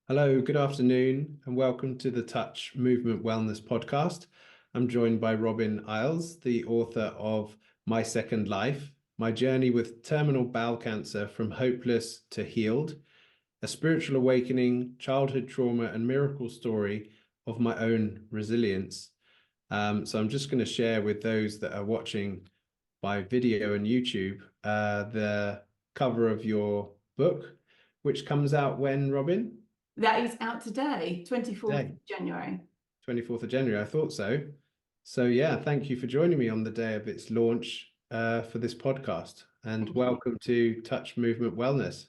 Hello, good afternoon, and welcome to the Touch Movement Wellness podcast. I'm joined by Robyn Isles, the author of My Second Life, My Journey with Terminal Bowel Cancer from Hopeless to Healed, a spiritual awakening, childhood trauma, and miracle story of my own resilience. So I'm just going to share with those that are watching by video and YouTube the cover of your book, which comes out when, Robyn? That is out today, 24th Day. of January. 24th of January, I thought so. So yeah, thank you for joining me on the day of its launch for this podcast, and Thank you. welcome to Touch Movement Wellness.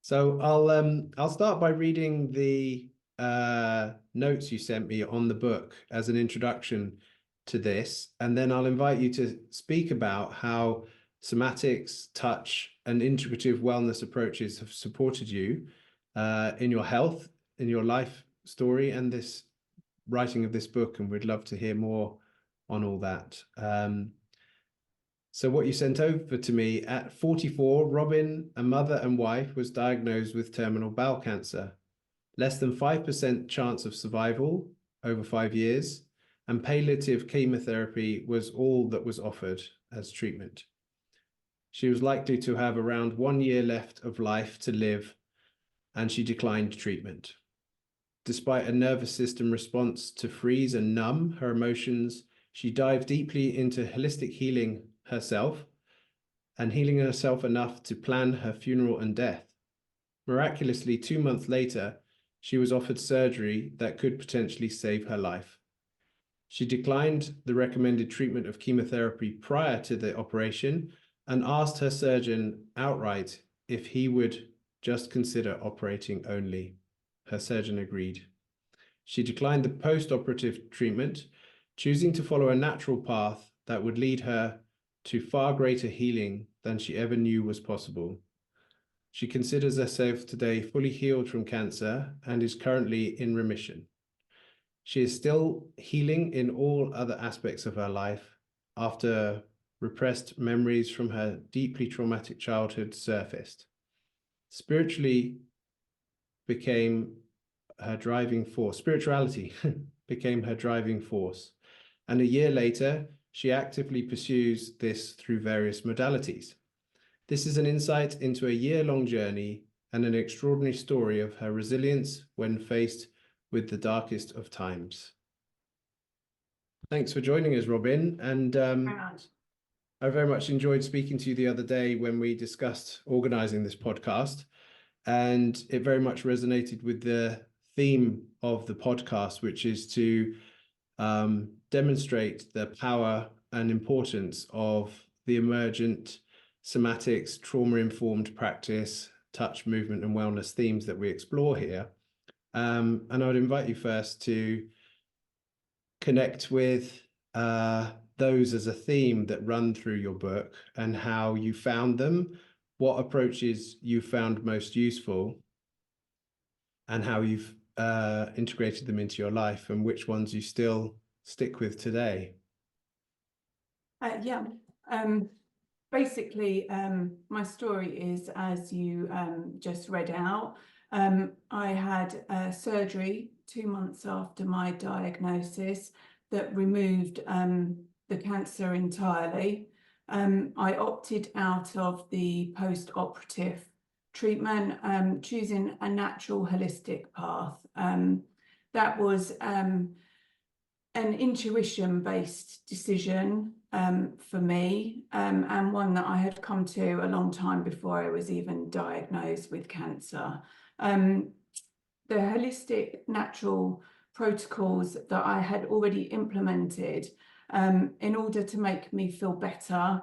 So I'll start by reading the notes you sent me on the book as an introduction to this, and then I'll invite you to speak about how somatics, touch, and integrative wellness approaches have supported you in your health, in your life story, and this writing of this book. And we'd love to hear more on all that. So what you sent over to me: at 44, Robyn, a mother and wife, was diagnosed with terminal bowel cancer. Less than 5% chance of survival over 5 years, and palliative chemotherapy was all that was offered as treatment. She was likely to have around 1 year left of life to live, and she declined treatment. Despite a nervous system response to freeze and numb her emotions, she dived deeply into holistic healing herself, and healing herself enough to plan her funeral and death. Miraculously, 2 months later, she was offered surgery that could potentially save her life. She declined the recommended treatment of chemotherapy prior to the operation and asked her surgeon outright if he would just consider operating only. Her surgeon agreed. She declined the post-operative treatment, choosing to follow a natural path that would lead her to far greater healing than she ever knew was possible. She considers herself today fully healed from cancer and is currently in remission. She is still healing in all other aspects of her life after repressed memories from her deeply traumatic childhood surfaced. Spiritually became her driving force. Spirituality became her driving force. And a year later, she actively pursues this through various modalities. This is an insight into a year-long journey and an extraordinary story of her resilience when faced with the darkest of times. Thanks for joining us, Robyn. And Very much. I very much enjoyed speaking to you the other day when we discussed organizing this podcast. And it very much resonated with the theme of the podcast, which is to demonstrate the power and importance of the emergent somatics, trauma-informed practice, touch, movement, and wellness themes that we explore here. And I would invite you first to connect with those as a theme that run through your book and how you found them, what approaches you found most useful, and how you've integrated them into your life, and which ones you still stick with today. Yeah. Basically, my story is as you just read out. I had surgery 2 months after my diagnosis that removed the cancer entirely. I opted out of the post-operative treatment, choosing a natural holistic path. That was an intuition-based decision for me, and one that I had come to a long time before I was even diagnosed with cancer. The holistic natural protocols that I had already implemented in order to make me feel better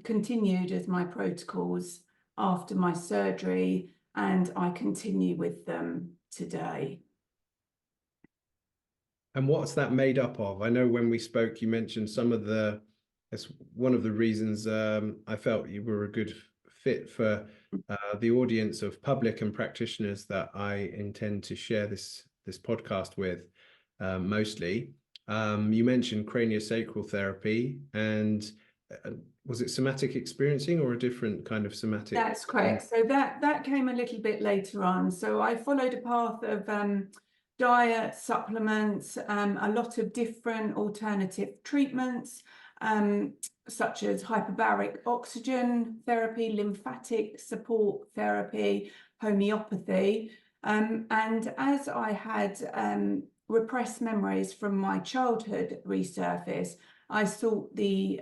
continued as my protocols after my surgery, and I continue with them today. And what's that made up of? I know when we spoke, you mentioned that's one of the reasons I felt you were a good fit for the audience of public and practitioners that I intend to share this podcast with, mostly. You mentioned craniosacral therapy, and was it somatic experiencing or a different kind of somatic? That's correct. So that came a little bit later on. So I followed a path of diet, supplements, a lot of different alternative treatments, such as hyperbaric oxygen therapy, lymphatic support therapy, homeopathy. And as I had repressed memories from my childhood resurface, I sought the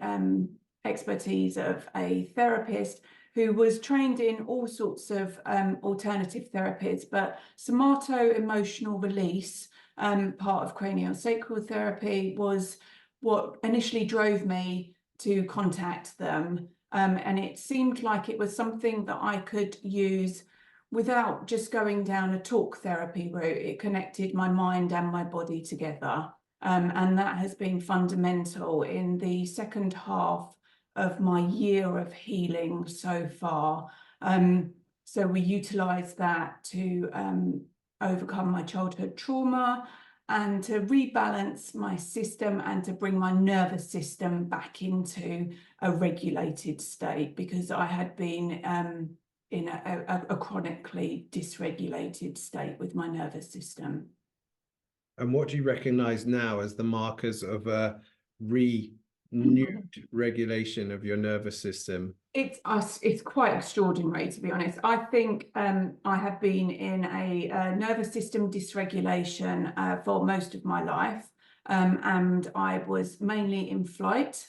expertise of a therapist who was trained in all sorts of alternative therapies, but somato-emotional release, part of craniosacral therapy, was what initially drove me to contact them. And it seemed like it was something that I could use without just going down a talk therapy route. It connected my mind and my body together. And that has been fundamental in the second half of my year of healing so far. So we utilise that to overcome my childhood trauma and to rebalance my system and to bring my nervous system back into a regulated state, because I had been in a chronically dysregulated state with my nervous system. And what do you recognize now as the markers of a renewed regulation of your nervous system? It's quite extraordinary, to be honest. I think I have been in a nervous system dysregulation for most of my life. And I was mainly in flight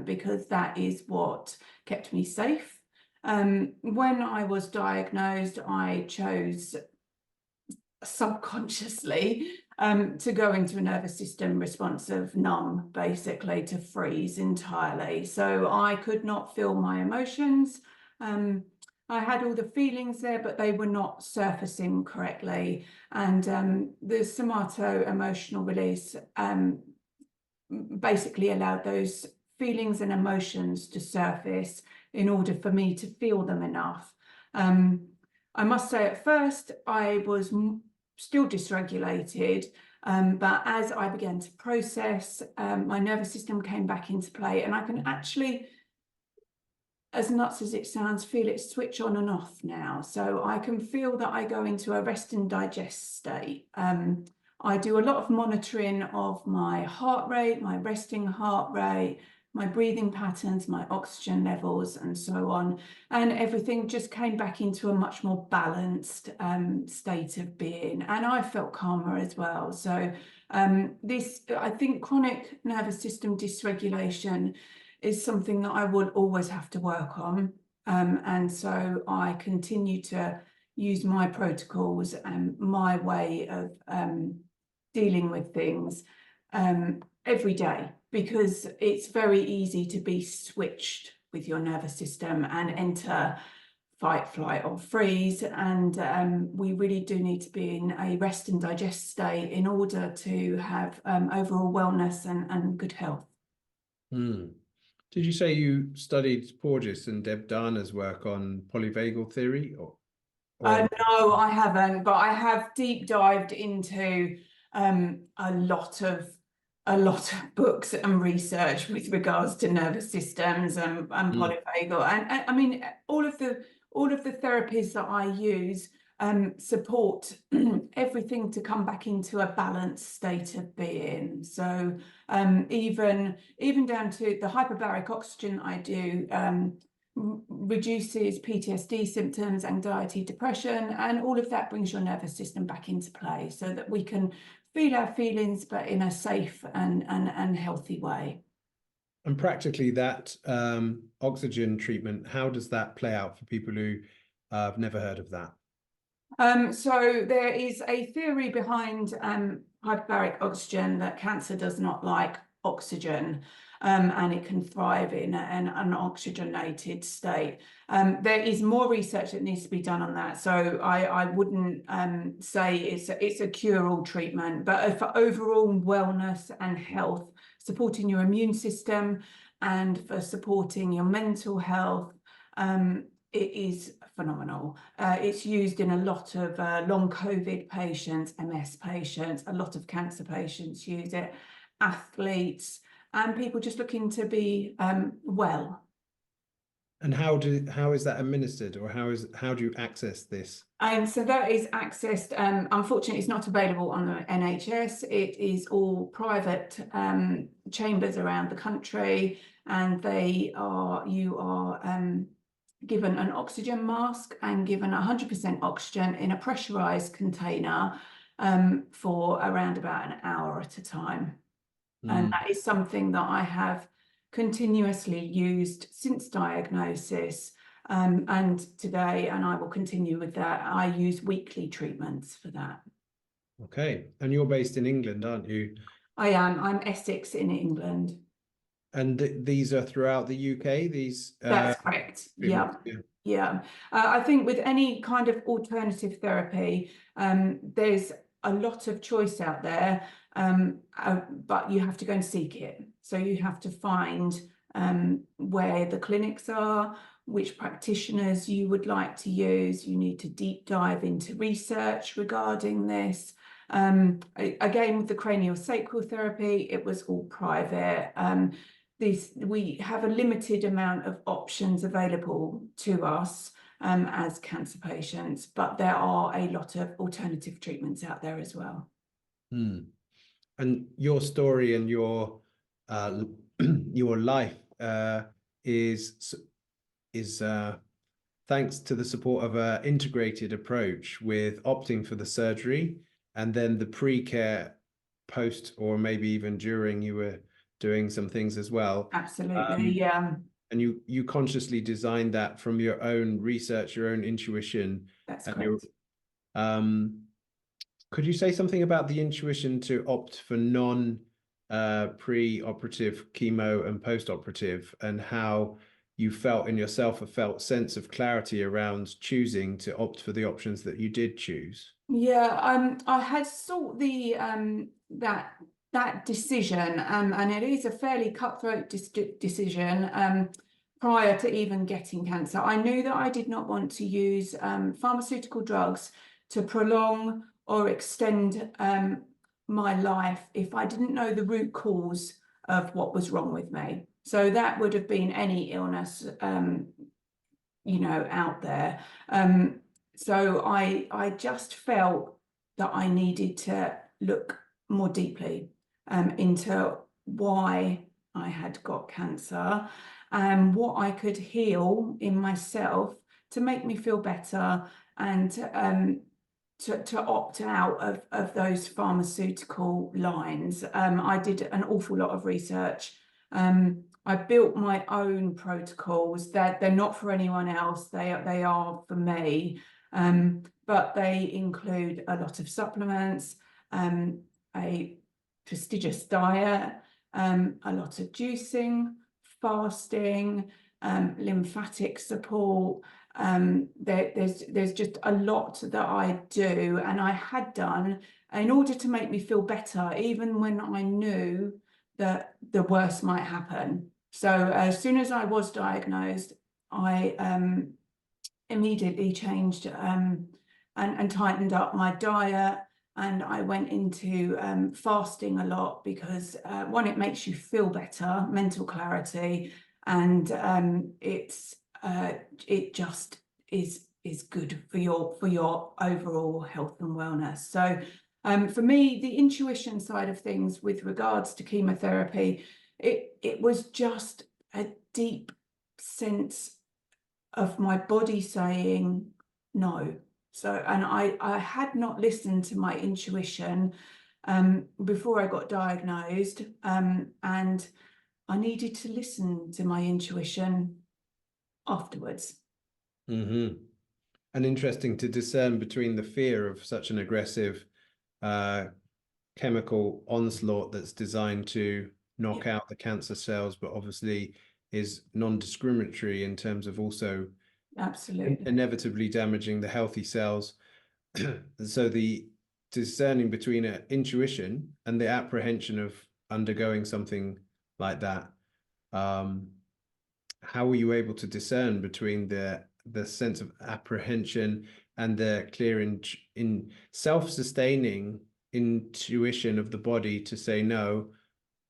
because that is what kept me safe. When I was diagnosed, I chose subconsciously to go into a nervous system response of numb, basically to freeze entirely. So I could not feel my emotions. I had all the feelings there, but they were not surfacing correctly. And the somato-emotional release basically allowed those feelings and emotions to surface in order for me to feel them enough. I must say at first I was still dysregulated, but as I began to process, my nervous system came back into play, and I can actually, as nuts as it sounds, feel it switch on and off now. So I can feel that I go into a rest and digest state. I do a lot of monitoring of my heart rate, my resting heart rate, my breathing patterns, my oxygen levels, and so on. And everything just came back into a much more balanced state of being. And I felt calmer as well. So I think chronic nervous system dysregulation is something that I will always have to work on. And so I continue to use my protocols and my way of dealing with things every day, because it's very easy to be switched with your nervous system and enter fight, flight, or freeze. And we really do need to be in a rest and digest state in order to have overall wellness and good health. Did you say you studied Porges and Deb Dana's work on polyvagal theory? No, I haven't, but I have deep dived into a lot of books and research with regards to nervous systems and polyvagal, and I mean all of the therapies that I use support everything to come back into a balanced state of being. So even down to the hyperbaric oxygen I do reduces PTSD symptoms, anxiety, depression, and all of that brings your nervous system back into play so that we can feel our feelings, but in a safe and healthy way. And practically that oxygen treatment, how does that play out for people who have never heard of that? So there is a theory behind hyperbaric oxygen that cancer does not like oxygen, and it can thrive in an oxygenated state. There is more research that needs to be done on that. So I wouldn't say it's a cure-all treatment, but for overall wellness and health, supporting your immune system and for supporting your mental health, it is phenomenal. It's used in a lot of long COVID patients, MS patients, a lot of cancer patients use it, athletes, and people just looking to be well. And how is that administered, or how do you access this? And so that is accessed, unfortunately, it's not available on the NHS. It is all private chambers around the country, and you are given an oxygen mask and given 100% oxygen in a pressurized container for around about an hour at a time. And that is something that I have continuously used since diagnosis. And today, and I will continue with that, I use weekly treatments for that. Okay. And you're based in England, aren't you? I am. I'm Essex in England. And these are throughout the UK, these That's correct. Yeah. Yeah. I think with any kind of alternative therapy, there's a lot of choice out there, but you have to go and seek it. So you have to find where the clinics are, which practitioners you would like to use. You need to deep dive into research regarding this. Again, with the craniosacral therapy, it was all private. We have a limited amount of options available to us as cancer patients, but there are a lot of alternative treatments out there as well. And your story and your your life is thanks to the support of an integrated approach, with opting for the surgery and then the pre-care, post, or maybe even during, you were doing some things as well. Absolutely, yeah. And you consciously designed that from your own research, your own intuition. That's correct. Could you say something about the intuition to opt for pre-operative chemo and post-operative, and how you felt in yourself a felt sense of clarity around choosing to opt for the options that you did choose? Yeah, I had sought the that decision, and it is a fairly cutthroat decision. Prior to even getting cancer, I knew that I did not want to use pharmaceutical drugs to prolong or extend my life if I didn't know the root cause of what was wrong with me. So that would have been any illness, you know, out there. So I just felt that I needed to look more deeply into why I had got cancer and what I could heal in myself to make me feel better, and to opt out of those pharmaceutical lines. I did an awful lot of research. I built my own protocols. They're not for anyone else. They are for me. But they include a lot of supplements, a prestigious diet, a lot of juicing, fasting, lymphatic support. There's just a lot that I do, and I had done in order to make me feel better, even when I knew that the worst might happen. So as soon as I was diagnosed, I immediately changed and tightened up my diet, and I went into fasting a lot because one, it makes you feel better, mental clarity, and it just is good for your overall health and wellness. So for me, the intuition side of things with regards to chemotherapy, it was just a deep sense of my body saying no. So, and I had not listened to my intuition before I got diagnosed, and I needed to listen to my intuition afterwards. And interesting to discern between the fear of such an aggressive chemical onslaught that's designed to knock out the cancer cells, but obviously is non-discriminatory in terms of also absolutely inevitably damaging the healthy cells. So the discerning between an intuition and the apprehension of undergoing something like that, how were you able to discern between the sense of apprehension and the clear in self-sustaining intuition of the body to say no,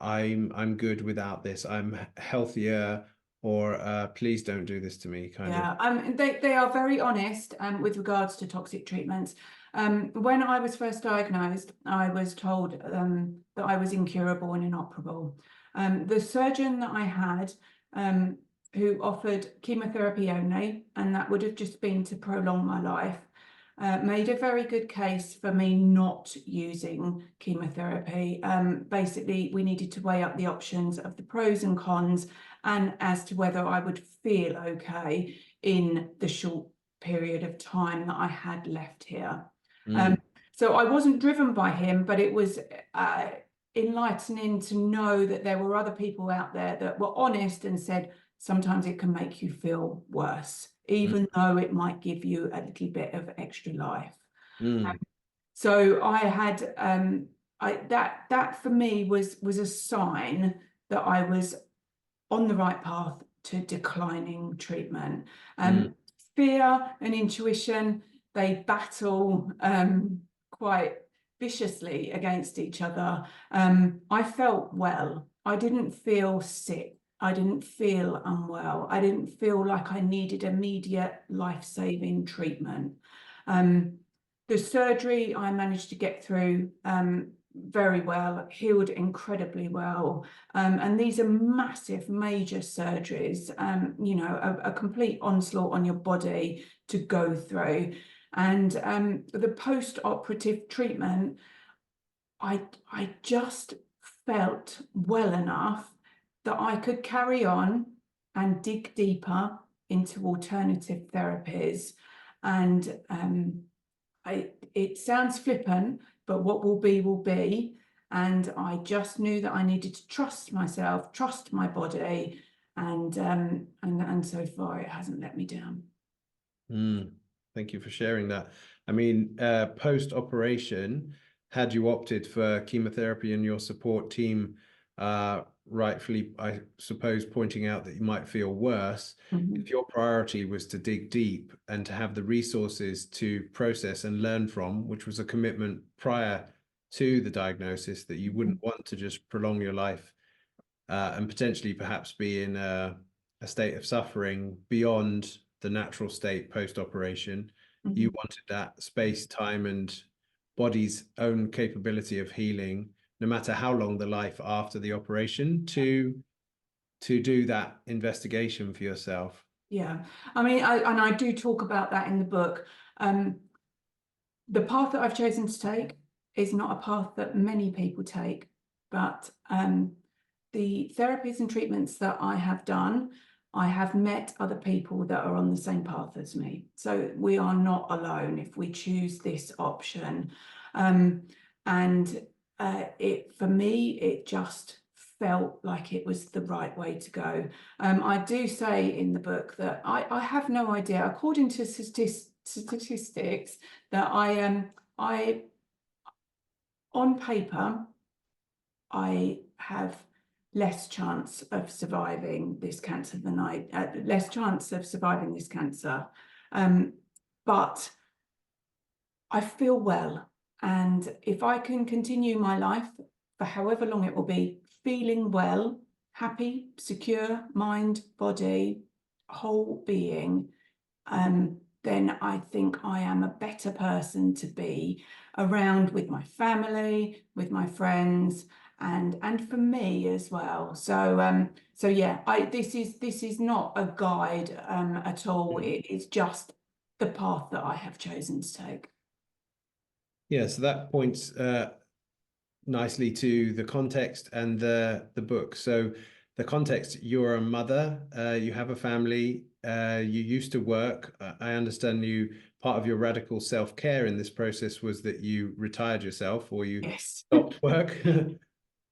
I'm good without this. I'm healthier, or please don't do this to me, kind of. Yeah, they are very honest with regards to toxic treatments. When I was first diagnosed, I was told that I was incurable and inoperable. The surgeon that I had, who offered chemotherapy only, and that would have just been to prolong my life, made a very good case for me not using chemotherapy. Basically, we needed to weigh up the options of the pros and cons, and as to whether I would feel okay in the short period of time that I had left here. So I wasn't driven by him, but it was enlightening to know that there were other people out there that were honest and said, sometimes it can make you feel worse, even though it might give you a little bit of extra life. So I had that for me was a sign that I was on the right path to declining treatment. Fear and intuition, they battle quite viciously against each other. I felt well. I didn't feel sick. I didn't feel unwell. I didn't feel like I needed immediate life-saving treatment. The surgery I managed to get through very well, healed incredibly well. And these are massive, major surgeries, you know, a complete onslaught on your body to go through. And the post-operative treatment, I just felt well enough that I could carry on and dig deeper into alternative therapies. And it sounds flippant, but what will be will be. And I just knew that I needed to trust myself, trust my body, and so far it hasn't let me down. Thank you for sharing that. I mean, post-operation, had you opted for chemotherapy and your support team rightfully, I suppose, pointing out that you might feel worse, if your priority was to dig deep and to have the resources to process and learn from, which was a commitment prior to the diagnosis, that you wouldn't want to just prolong your life and potentially perhaps be in a state of suffering beyond the natural state post-operation. You wanted that space, time, and body's own capability of healing, no matter how long the life after the operation, to do that investigation for yourself. Yeah, I mean, I do talk about that in the book. The path that I've chosen to take is not a path that many people take, but the therapies and treatments that I have done, I have met other people that are on the same path as me. So we are not alone if we choose this option. For me, it just felt like it was the right way to go. I do say in the book that I have no idea, according to statistics, that I on paper, I have less chance of surviving this cancer than less chance of surviving this cancer. But I feel well. And if I can continue my life for however long it will be, feeling well, happy, secure, mind, body, whole being, then I think I am a better person to be around with my family, with my friends, and for me as well. So yeah, this is not a guide at all. It's just the path that I have chosen to take. Yeah, so that points nicely to the context and the book. So the context: you're a mother, you have a family, you used to work. I understand part of your radical self-care in this process was that you retired yourself, or you stopped work.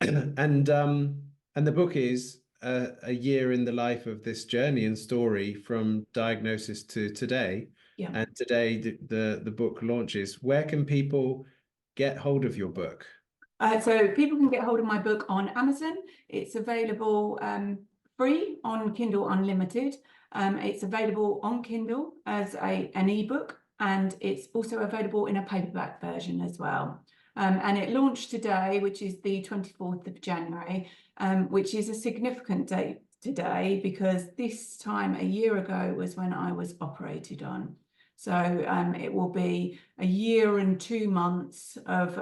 And the book is a year in the life of this journey and story from diagnosis to today. Yeah. And today the book launches. Where can people get hold of your book? So people can get hold of my book on Amazon. It's available free on Kindle Unlimited. It's available on Kindle as an ebook, and it's also available in a paperback version as well. And it launched today, which is the 24th of January, which is a significant date today because this time a year ago was when I was operated on. So it will be a year and 2 months of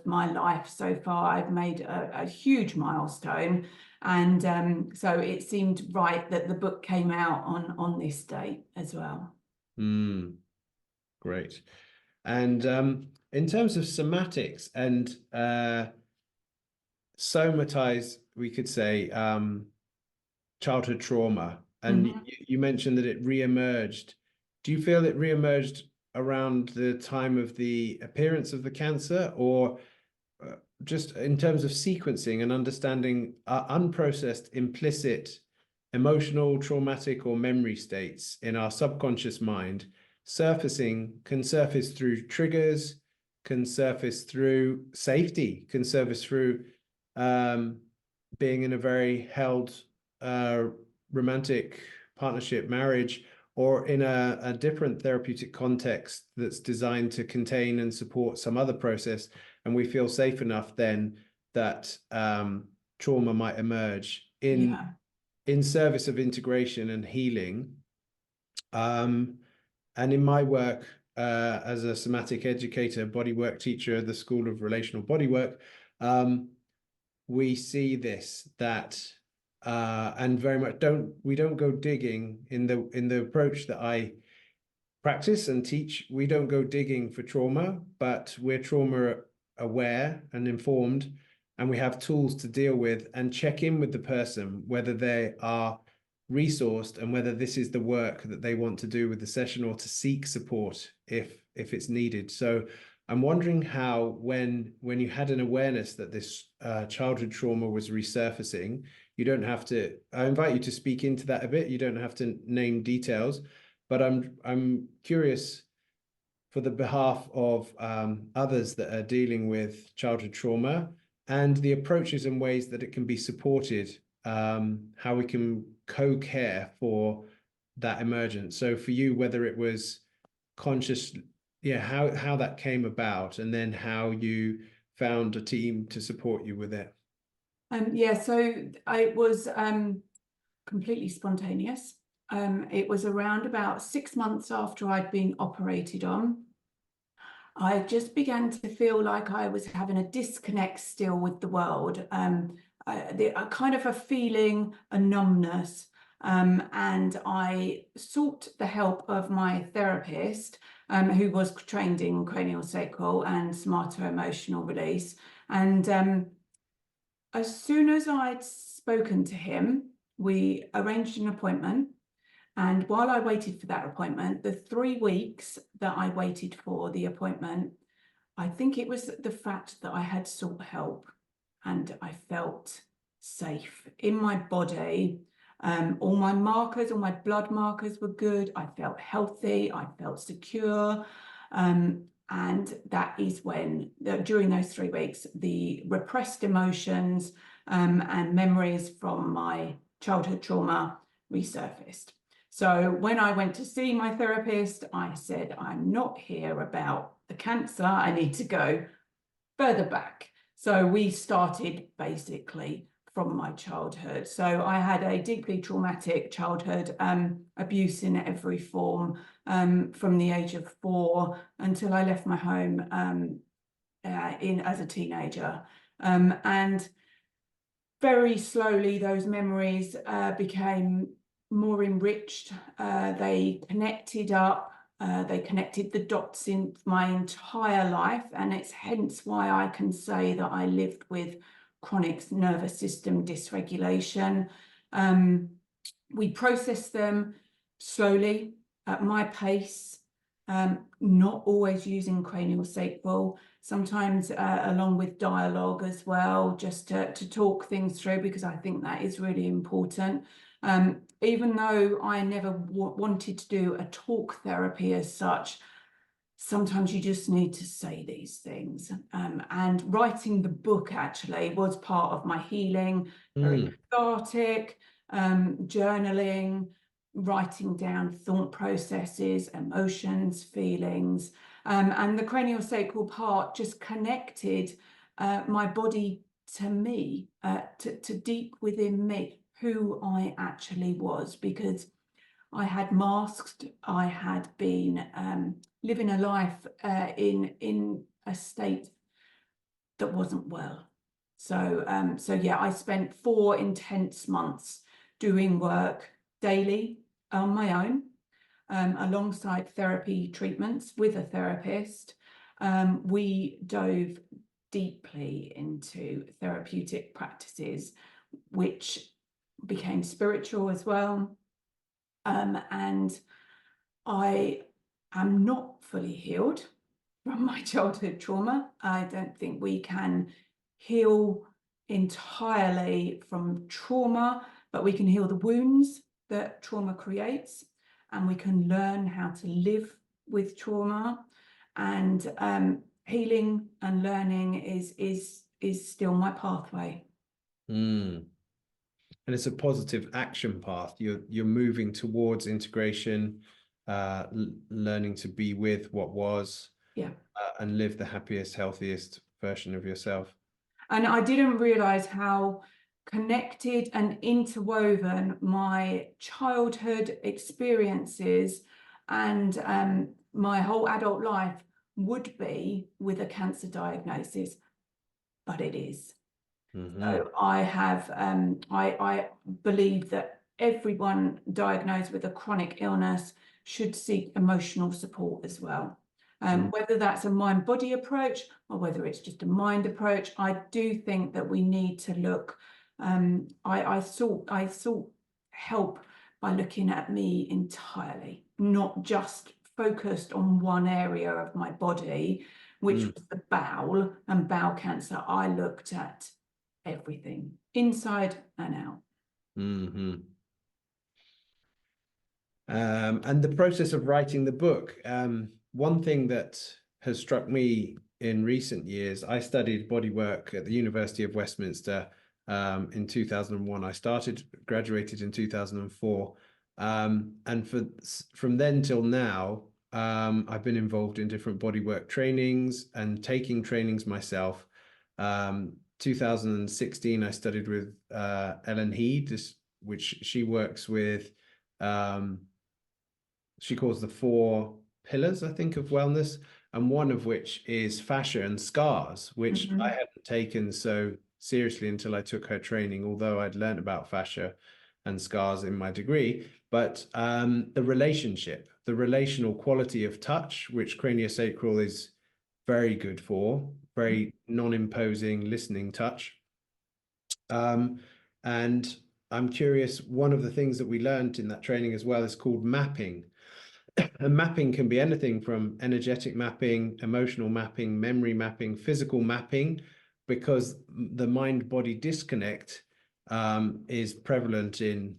my life so far. I've made a huge milestone. And so it seemed right that the book came out on this date as well. Great. And in terms of somatics and somatize, we could say childhood trauma, and you mentioned that it re-emerged. Do you feel it re-emerged around the time of the appearance of the cancer, or just in terms of sequencing and understanding unprocessed, implicit, emotional, traumatic, or memory states in our subconscious mind? Can surface through triggers, can surface through safety, can surface through being in a very held romantic partnership, marriage, or in a different therapeutic context that's designed to contain and support some other process. And we feel safe enough then that trauma might emerge in service of integration and healing. And in my work as a somatic educator, bodywork teacher at the School of Relational Bodywork, we see this, that and very much we don't go digging in the approach that I practice and teach. We don't go digging for trauma, but we're trauma aware and informed, and we have tools to deal with and check in with the person, whether they are resourced and whether this is the work that they want to do with the session, or to seek support if it's needed. So I'm wondering how, when you had an awareness that this childhood trauma was resurfacing, you don't have to, I invite you to speak into that a bit. You don't have to name details, but I'm curious for the behalf of others that are dealing with childhood trauma and the approaches and ways that it can be supported, how we can co-care for that emergence. So for you, whether it was conscious, how that came about, and then how you found a team to support you with it. So it was completely spontaneous. It was around about 6 months after I'd been operated on. I just began to feel like I was having a disconnect still with the world, a kind of a feeling, a numbness. And I sought the help of my therapist, who was trained in craniosacral and smarter emotional release. And as soon as I'd spoken to him, we arranged an appointment. And while I waited for that appointment, the 3 weeks that I waited for the appointment, I think it was the fact that I had sought help and I felt safe in my body. All my markers, all my blood markers were good. I felt healthy. I felt secure. And that is when, during those 3 weeks, the repressed emotions and memories from my childhood trauma resurfaced. So when I went to see my therapist, I said, I'm not here about the cancer. I need to go further back. So we started basically from my childhood. So I had a deeply traumatic childhood, abuse in every form, from the age of 4 until I left my home as a teenager. And very slowly, those memories became more enriched. They connected up. They connected the dots in my entire life, and it's hence why I can say that I lived with chronic nervous system dysregulation. We processed them slowly at my pace, not always using craniosacral, sometimes along with dialogue as well, just to talk things through, because I think that is really important. Even though I never wanted to do a talk therapy as such, sometimes you just need to say these things. And writing the book actually was part of my healing, very cathartic, journaling, writing down thought processes, emotions, feelings. And the craniosacral part just connected my body to me, to deep within me, who I actually was, because I had masked, I had been living a life in a state that wasn't well. So yeah, I spent 4 intense months doing work daily on my own, alongside therapy treatments with a therapist. We dove deeply into therapeutic practices, which became spiritual as well. And I am not fully healed from my childhood trauma. I don't think we can heal entirely from trauma, but we can heal the wounds that trauma creates, and we can learn how to live with trauma. And healing and learning is still my pathway. Mm. And it's a positive action path. You're moving towards integration, learning to be with what was, Yeah. and live the happiest, healthiest version of yourself. And I didn't realize how connected and interwoven my childhood experiences and my whole adult life would be with a cancer diagnosis, but it is. So I believe that everyone diagnosed with a chronic illness should seek emotional support as well. Whether that's a mind-body approach or whether it's just a mind approach, I do think that we need to look. I sought help by looking at me entirely, not just focused on one area of my body, which was the bowel and bowel cancer. I looked at everything, inside and out. And the process of writing the book. One thing that has struck me in recent years, I studied bodywork at the University of Westminster in 2001. I graduated in 2004. And from then till now, I've been involved in different bodywork trainings and taking trainings myself. 2016, I studied with Ellen Heed, which she works with. She calls the 4 pillars, I think, of wellness, and one of which is fascia and scars, which I hadn't taken so seriously until I took her training, although I'd learned about fascia and scars in my degree. But the relationship, the relational quality of touch, which craniosacral is very good for, very non-imposing listening touch. And I'm curious, one of the things that we learned in that training as well is called mapping. And mapping can be anything from energetic mapping, emotional mapping, memory mapping, physical mapping, because the mind-body disconnect is prevalent in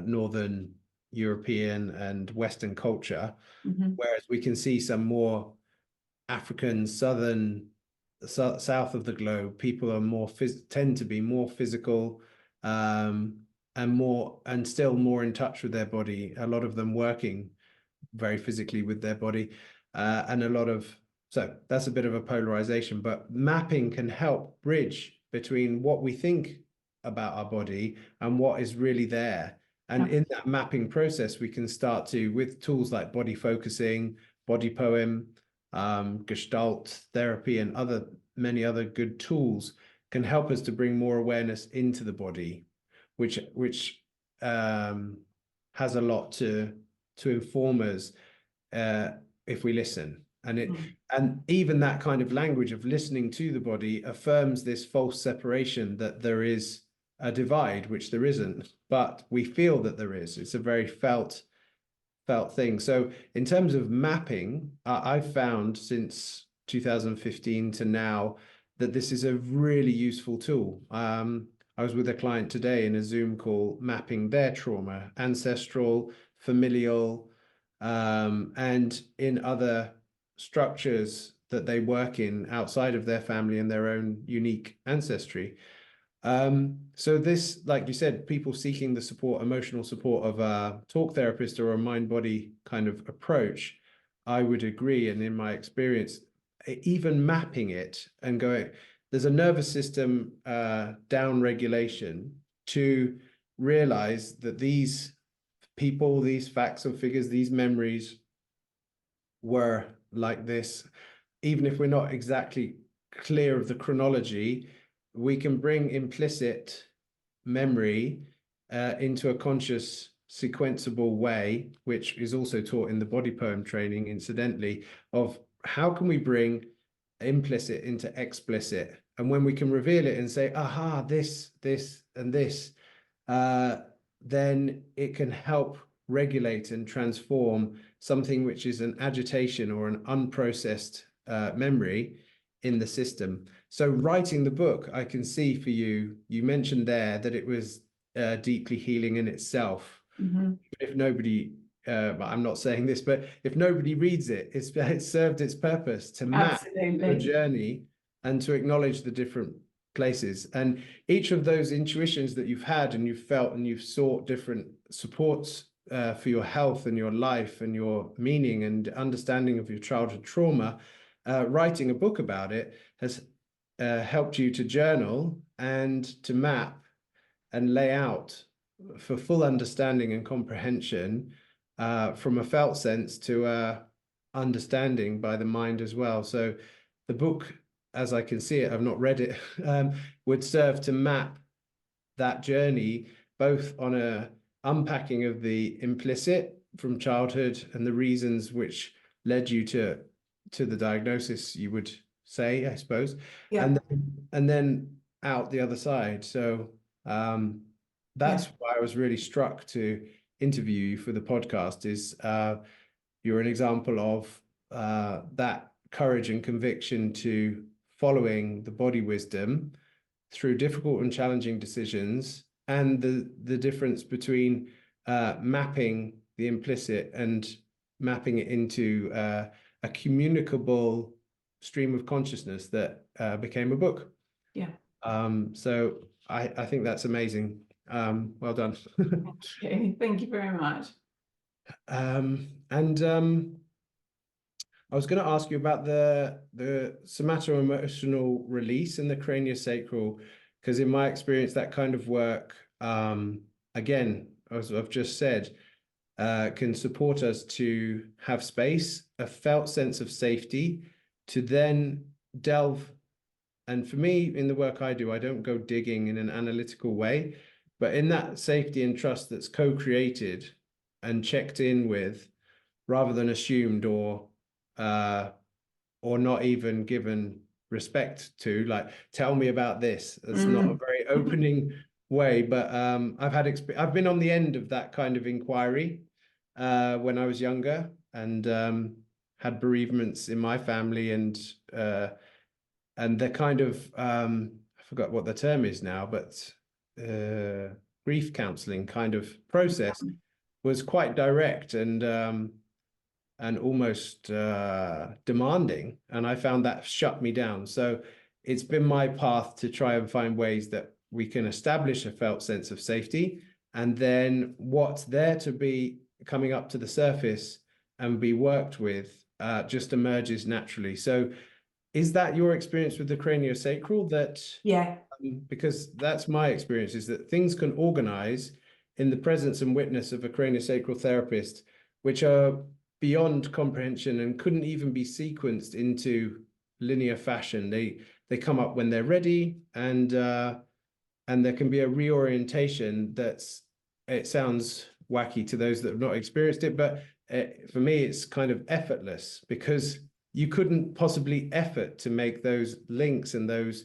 Northern European and Western culture, whereas we can see some more African, south of the globe, people are more tend to be more physical, and still more in touch with their body. A lot of them working very physically with their body, and so that's a bit of a polarization, but mapping can help bridge between what we think about our body and what is really there. And in that mapping process, we can start to, with tools like body focusing, body poem, Gestalt therapy, and many other good tools, can help us to bring more awareness into the body, which has a lot to inform us if we listen. And even that kind of language of listening to the body affirms this false separation that there is a divide, which there isn't, but we feel that there is. It's a very felt thing. So in terms of mapping, I've found since 2015 to now that this is a really useful tool. I was with a client today in a Zoom call mapping their trauma, ancestral, familial, and in other structures that they work in outside of their family and their own unique ancestry. So this, like you said, people seeking the emotional support of a talk therapist or a mind-body kind of approach, I would agree. And in my experience, even mapping it and going, there's a nervous system down regulation to realize that these people, these facts or figures, these memories were like this. Even if we're not exactly clear of the chronology, we can bring implicit memory into a conscious sequenceable way, which is also taught in the body poem training, incidentally, of how can we bring implicit into explicit. And when we can reveal it and say, aha, this, and this, then it can help regulate and transform something which is an agitation or an unprocessed memory in the system. So writing the book, I can see for you, you mentioned there that it was deeply healing in itself. Mm-hmm. If nobody, I'm not saying this, but if nobody reads it, it's served its purpose to map the Absolutely. journey and to acknowledge the different places. And each of those intuitions that you've had and you've felt and you've sought different supports for your health and your life and your meaning and understanding of your childhood trauma, writing a book about it has helped you to journal and to map and lay out for full understanding and comprehension from a felt sense to understanding by the mind as well. So the book, as I can see it, I've not read it, would serve to map that journey, both on a unpacking of the implicit from childhood and the reasons which led you to the diagnosis, you would say, I suppose, Yeah. and then out the other side. So that's why I was really struck to interview you for the podcast. Is you're an example of that courage and conviction to following the body wisdom through difficult and challenging decisions, and the difference between mapping the implicit and mapping it into a communicable stream of consciousness that became a book. Yeah. So I think that's amazing. Well done. Okay. Thank you very much. I was going to ask you about the somatoemotional release and the craniosacral, because in my experience, that kind of work, again, as I've just said, can support us to have space, a felt sense of safety, to then delve. And for me, in the work I do, I don't go digging in an analytical way, but in that safety and trust that's co-created and checked in with, rather than assumed or not even given respect to, like, tell me about this. That's not a very opening way, but I've been on the end of that kind of inquiry when I was younger, and had bereavements in my family, and the kind of I forgot what the term is now, but grief counseling kind of process was quite direct and almost demanding, and I found that shut me down. So it's been my path to try and find ways that we can establish a felt sense of safety, and then what's there to be coming up to the surface and be worked with just emerges naturally. So is that your experience with the craniosacral? That Yeah. Because that's my experience, is that things can organize in the presence and witness of a craniosacral therapist, which are beyond comprehension and couldn't even be sequenced into linear fashion. They come up when they're ready, and there can be a reorientation that's, it sounds wacky to those that have not experienced it, but for me, it's kind of effortless, because you couldn't possibly effort to make those links and those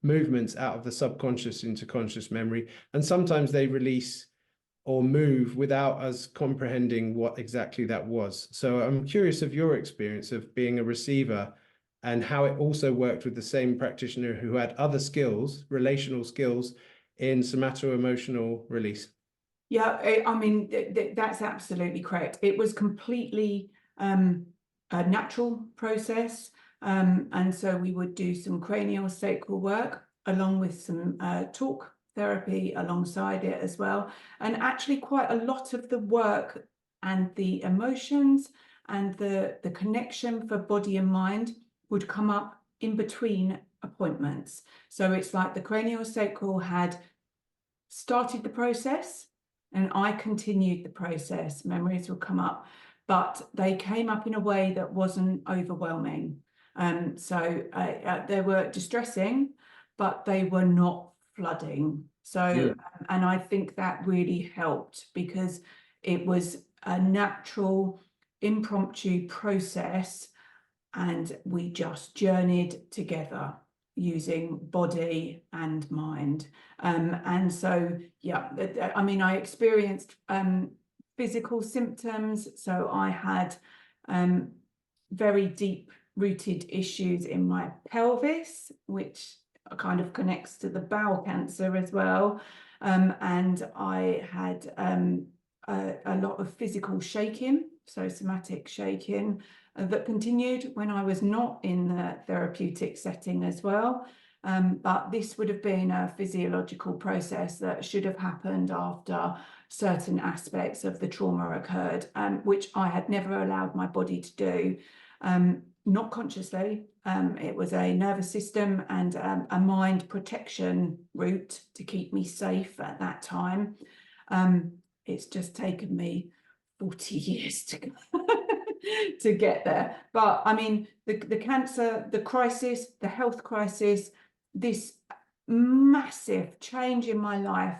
movements out of the subconscious into conscious memory. And sometimes they release or move without us comprehending what exactly that was. So I'm curious of your experience of being a receiver, and how it also worked with the same practitioner who had other skills, relational skills, in somatoemotional release. Yeah, I mean, that's absolutely correct. It was completely a natural process. And so we would do some craniosacral work along with some talk therapy alongside it as well. And actually quite a lot of the work and the emotions and the connection for body and mind would come up in between appointments. So it's like the craniosacral had started the process and I continued the process. Memories would come up, but they came up in a way that wasn't overwhelming. So they were distressing, but they were not flooding. So, and I think that really helped because it was a natural, impromptu process, and we just journeyed together using body and mind. And so, yeah, I mean, I experienced physical symptoms. So I had very deep rooted issues in my pelvis, which kind of connects to the bowel cancer as well. And I had a lot of physical shaking, so somatic shaking, that continued when I was not in the therapeutic setting as well. But this would have been a physiological process that should have happened after certain aspects of the trauma occurred, which I had never allowed my body to do, not consciously. It was a nervous system and a mind protection route to keep me safe at that time. It's just taken me 40 years to get there. But I mean, the cancer, the crisis, the health crisis, this massive change in my life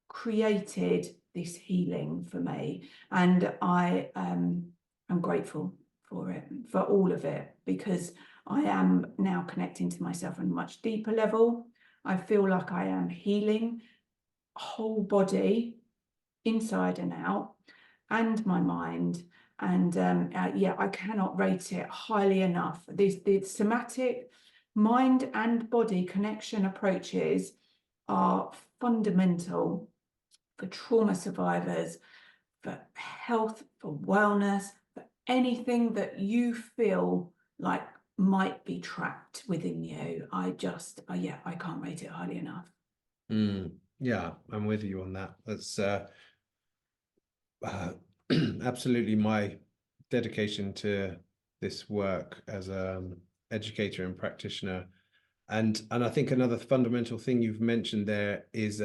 created this healing for me. And I am grateful for it, for all of it, because I am now connecting to myself on a much deeper level. I feel like I am healing whole body, inside and out, and my mind. And yeah, I cannot rate it highly enough. The somatic mind and body connection approaches are fundamental for trauma survivors, for health, for wellness, for anything that you feel like might be trapped within you. Yeah, I can't rate it highly enough. Yeah, I'm with you on that. That's absolutely my dedication to this work as an educator and practitioner. And I think another fundamental thing you've mentioned there is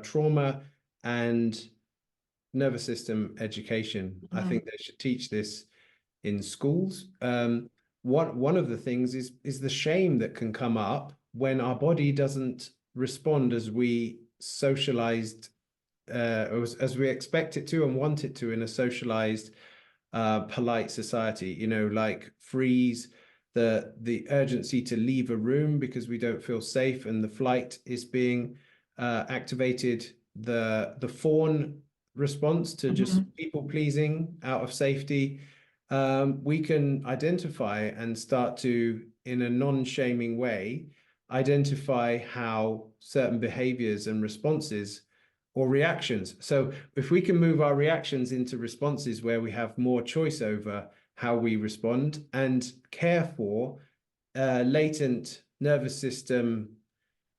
trauma and nervous system education. I think they should teach this in schools. One of the things is the shame that can come up when our body doesn't respond as we socialized, as we expect it to and want it to in a socialized, polite society. You know, like freeze, the urgency to leave a room because we don't feel safe and the flight is being activated, the fawn response to just people pleasing out of safety. We can identify and start to, in a non-shaming way, identify how certain behaviors and responses or reactions. So if we can move our reactions into responses where we have more choice over how we respond and care for latent nervous system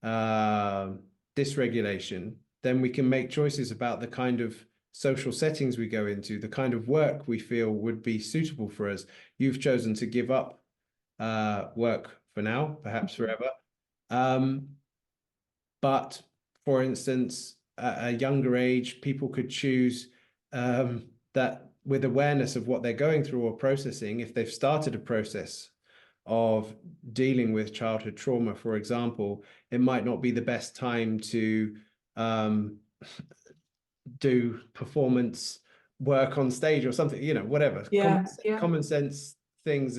dysregulation, then we can make choices about the kind of social settings we go into, the kind of work we feel would be suitable for us. You've chosen to give up work for now, perhaps forever. But for instance, at a younger age, people could choose that with awareness of what they're going through or processing, if they've started a process of dealing with childhood trauma, for example, it might not be the best time to do performance work on stage or something, you know, whatever. Common sense things.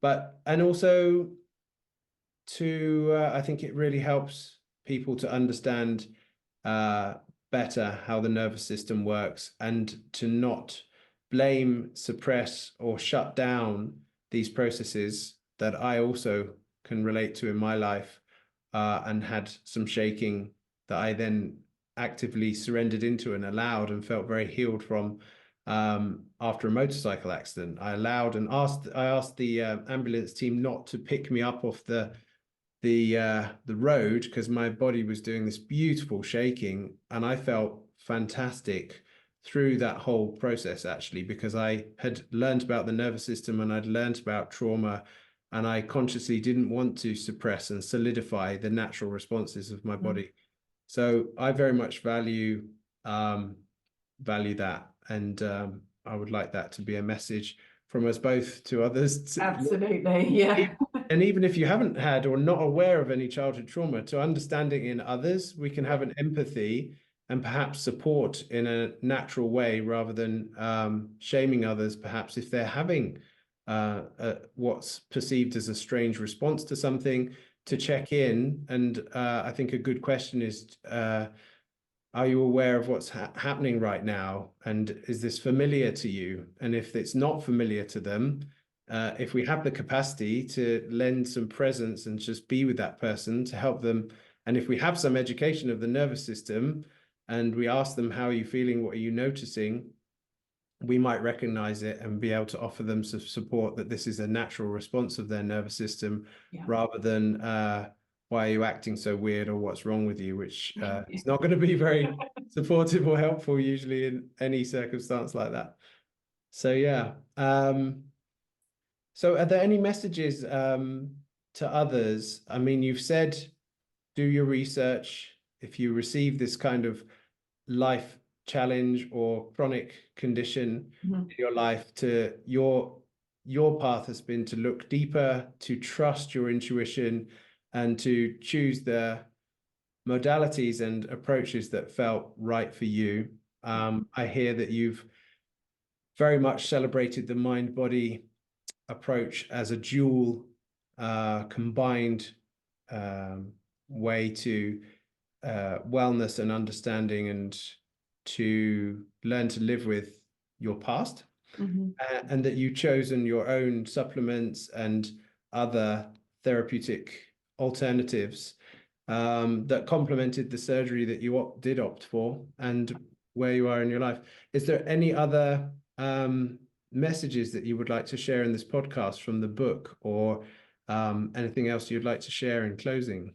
But, and also to, I think it really helps people to understand better how the nervous system works and to not blame, suppress, or shut down these processes that I also can relate to in my life, and had some shaking that I then actively surrendered into and allowed and felt very healed from after a motorcycle accident. I allowed and asked the ambulance team not to pick me up off the road because my body was doing this beautiful shaking and I felt fantastic through that whole process, actually, because I had learned about the nervous system and I'd learned about trauma, and I consciously didn't want to suppress and solidify the natural responses of my body. So I very much value that, and I would like that to be a message from us both to others. Absolutely, yeah. And even if you haven't had or not aware of any childhood trauma, to understanding in others, we can have an empathy and perhaps support in a natural way, rather than shaming others, perhaps if they're having what's perceived as a strange response to something, to check in. And I think a good question is, are you aware of what's happening right now? And is this familiar to you? And if it's not familiar to them, if we have the capacity to lend some presence and just be with that person to help them. And if we have some education of the nervous system and we ask them, how are you feeling? What are you noticing? We might recognize it and be able to offer them some support, that this is a natural response of their nervous system, rather than why are you acting so weird, or what's wrong with you, which is not going to be very supportive or helpful usually in any circumstance like that. So yeah. So are there any messages to others? I mean, you've said, do your research. If you receive this kind of life challenge or chronic condition in your life, to your path has been to look deeper, to trust your intuition, and to choose the modalities and approaches that felt right for you. I hear that you've very much celebrated the mind-body approach as a dual combined way to wellness and understanding, and to learn to live with your past. And that you've chosen your own supplements and other therapeutic alternatives that complemented the surgery that you did opt for, and where you are in your life. Is there any other messages that you would like to share in this podcast from the book, or anything else you'd like to share in closing?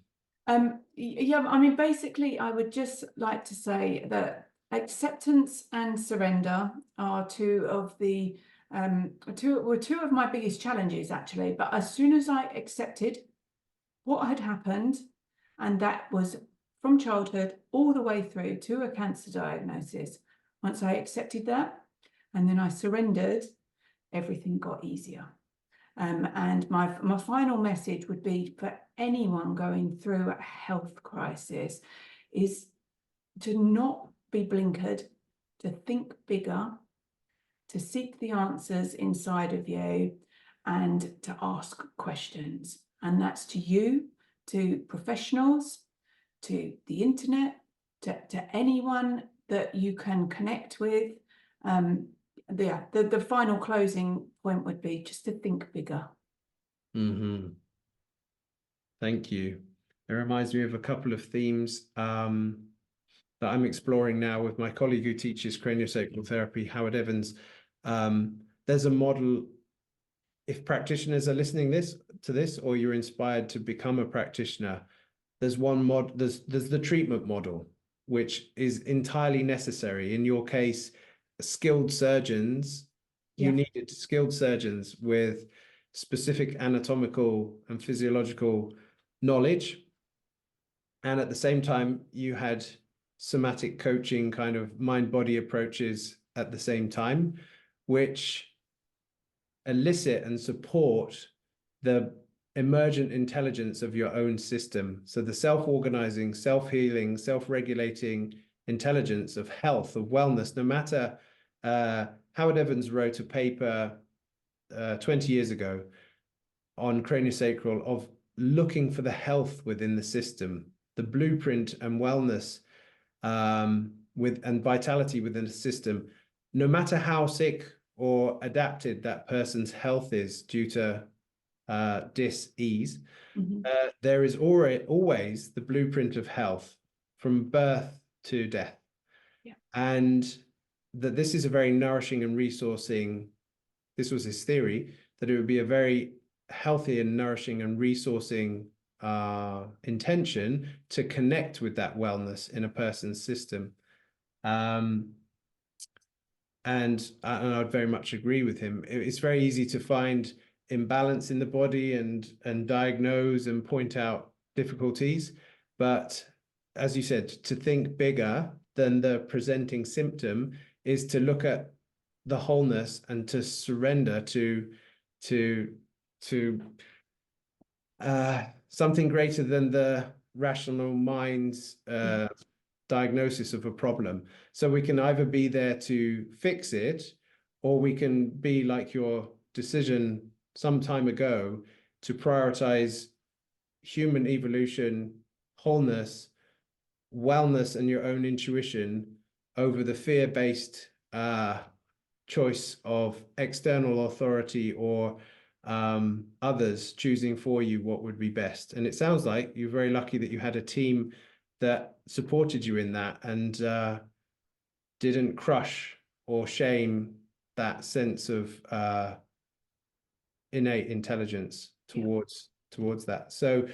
Yeah, I mean, basically, I would just like to say that acceptance and surrender are two of my biggest challenges, actually. But as soon as I accepted what had happened, and that was from childhood all the way through to a cancer diagnosis, once I accepted that and then I surrendered, everything got easier. And my final message would be, for anyone going through a health crisis, is to not be blinkered, to think bigger, to seek the answers inside of you, and to ask questions. And that's to you, to professionals, to the internet, to anyone that you can connect with. The final closing point would be just to think bigger. Thank you. It reminds me of a couple of themes that I'm exploring now with my colleague who teaches craniosacral therapy, Howard Evans. There's a model, if practitioners are listening to this, or you're inspired to become a practitioner, there's the treatment model, which is entirely necessary. In your case, skilled surgeons, you needed skilled surgeons with specific anatomical and physiological knowledge. And at the same time, you had somatic coaching, kind of mind-body approaches at the same time, which elicit and support the emergent intelligence of your own system. So the self-organizing, self-healing, self-regulating intelligence of health, of wellness. No matter, Howard Evans wrote a paper 20 years ago on craniosacral, of looking for the health within the system, the blueprint and wellness and vitality within the system. No matter how sick or adapted that person's health is due to dis-ease, there is always the blueprint of health from birth to death. And that this is a very nourishing and resourcing, this was his theory, that it would be a very healthy and nourishing and resourcing intention to connect with that wellness in a person's system. and I'd very much agree with him. It's very easy to find imbalance in the body and diagnose and point out difficulties, but as you said, to think bigger than the presenting symptom is to look at the wholeness and to surrender to something greater than the rational mind's diagnosis of a problem. So we can either be there to fix it, or we can be like your decision some time ago to prioritize human evolution, wholeness, wellness, and your own intuition over the fear-based choice of external authority or others choosing for you what would be best. And it sounds like you're very lucky that you had a team that supported you in that and didn't crush or shame that sense of innate intelligence towards that. So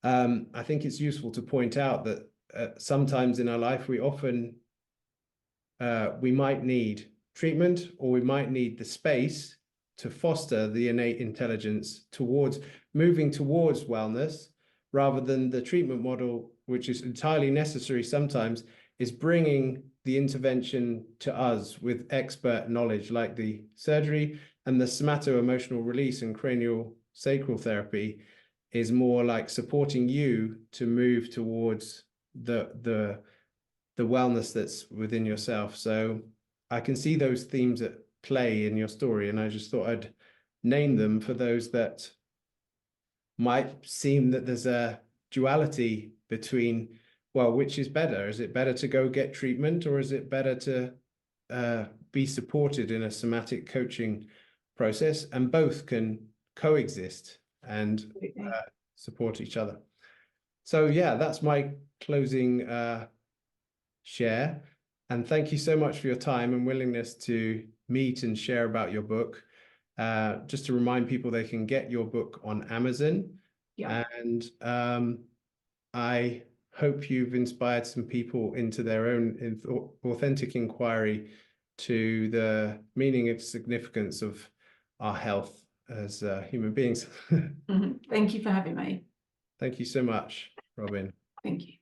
I think it's useful to point out that sometimes in our life we often we might need treatment, or we might need the space to foster the innate intelligence towards moving towards wellness, rather than the treatment model, which is entirely necessary sometimes, is bringing the intervention to us with expert knowledge, like the surgery, and the somato-emotional release and craniosacral therapy is more like supporting you to move towards the wellness that's within yourself. So I can see those themes at play in your story, and I just thought I'd name them for those that might seem that there's a duality between, well, which is better? Is it better to go get treatment, or is it better to be supported in a somatic coaching process? And both can coexist and support each other. So yeah, that's my closing share. And thank you so much for your time and willingness to meet and share about your book. Just to remind people, they can get your book on Amazon. Yeah. And I hope you've inspired some people into their own authentic inquiry to the meaning and significance of our health as human beings. Thank you for having me. Thank you so much, Robyn. Thank you.